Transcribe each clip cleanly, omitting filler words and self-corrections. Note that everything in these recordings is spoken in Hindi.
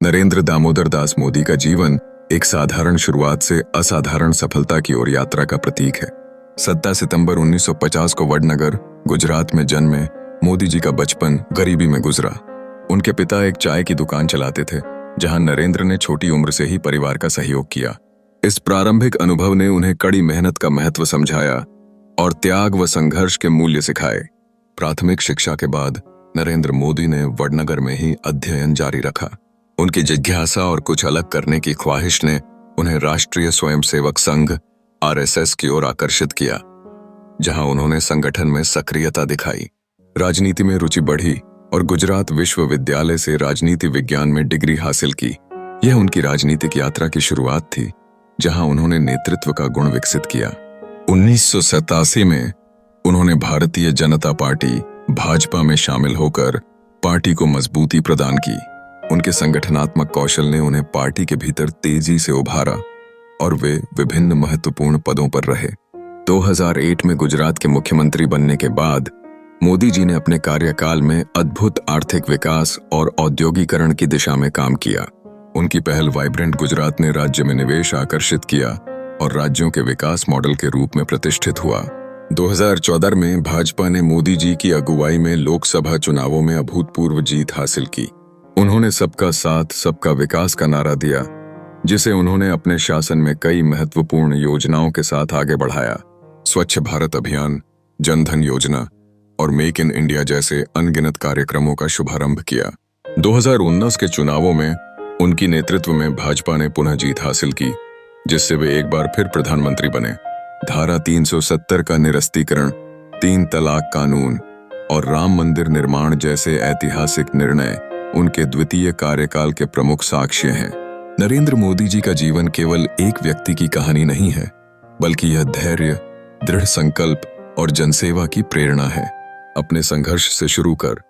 नरेंद्र दामोदर दास मोदी का जीवन एक साधारण शुरुआत से असाधारण सफलता की ओर यात्रा का प्रतीक है। 17 सितंबर 1950 को वडनगर, गुजरात में जन्मे मोदी जी का बचपन गरीबी में गुजरा। उनके पिता एक चाय की दुकान चलाते थे, जहां नरेंद्र ने छोटी उम्र से ही परिवार का सहयोग किया। इस प्रारंभिक अनुभव ने उन्हें कड़ी मेहनत का महत्व समझाया और त्याग व संघर्ष के मूल्य सिखाए। प्राथमिक शिक्षा के बाद नरेंद्र मोदी ने वडनगर में ही अध्ययन जारी रखा। उनकी जिज्ञासा और कुछ अलग करने की ख्वाहिश ने उन्हें राष्ट्रीय स्वयंसेवक संघ (आरएसएस) की ओर आकर्षित किया, जहां उन्होंने संगठन में सक्रियता दिखाई। राजनीति में रुचि बढ़ी और गुजरात विश्वविद्यालय से राजनीति विज्ञान में डिग्री हासिल की। यह उनकी राजनीतिक यात्रा की शुरुआत थी, जहां उन्होंने नेतृत्व का गुण विकसित किया। 1987 में उन्होंने भारतीय जनता पार्टी भाजपा में शामिल होकर पार्टी को मजबूती प्रदान की। उनके संगठनात्मक कौशल ने उन्हें पार्टी के भीतर तेजी से उभारा और वे विभिन्न महत्वपूर्ण पदों पर रहे। 2001 में गुजरात के मुख्यमंत्री बनने के बाद मोदी जी ने अपने कार्यकाल में अद्भुत आर्थिक विकास और औद्योगिकरण की दिशा में काम किया। उनकी पहल वाइब्रेंट गुजरात ने राज्य में निवेश आकर्षित किया और राज्यों के विकास मॉडल के रूप में प्रतिष्ठित हुआ। 2014 में भाजपा ने मोदी जी की अगुवाई में लोकसभा चुनावों में अभूतपूर्व जीत हासिल की। उन्होंने सबका साथ सबका विकास का नारा दिया, जिसे उन्होंने अपने शासन में कई महत्वपूर्ण योजनाओं के साथ आगे बढ़ाया। स्वच्छ भारत अभियान, जनधन योजना और मेक इन इंडिया जैसे अनगिनत कार्यक्रमों का शुभारंभ किया। 2019 के चुनावों में उनकी नेतृत्व में भाजपा ने पुनः जीत हासिल की, जिससे वे एक बार फिर प्रधानमंत्री बने। धारा 370 का निरस्तीकरण, 3 तलाक कानून और राम मंदिर निर्माण जैसे ऐतिहासिक निर्णय उनके द्वितीय कार्यकाल के प्रमुख साक्ष्य हैं। नरेंद्र मोदी जी का जीवन केवल एक व्यक्ति की कहानी नहीं है, बल्कि यह धैर्य, दृढ़ संकल्प और जनसेवा की प्रेरणा है। अपने संघर्ष से शुरू कर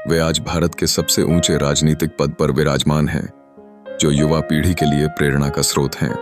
वे आज भारत के सबसे ऊंचे राजनीतिक पद पर विराजमान हैं, जो युवा पीढ़ी के लिए प्रेरणा का स्रोत हैं।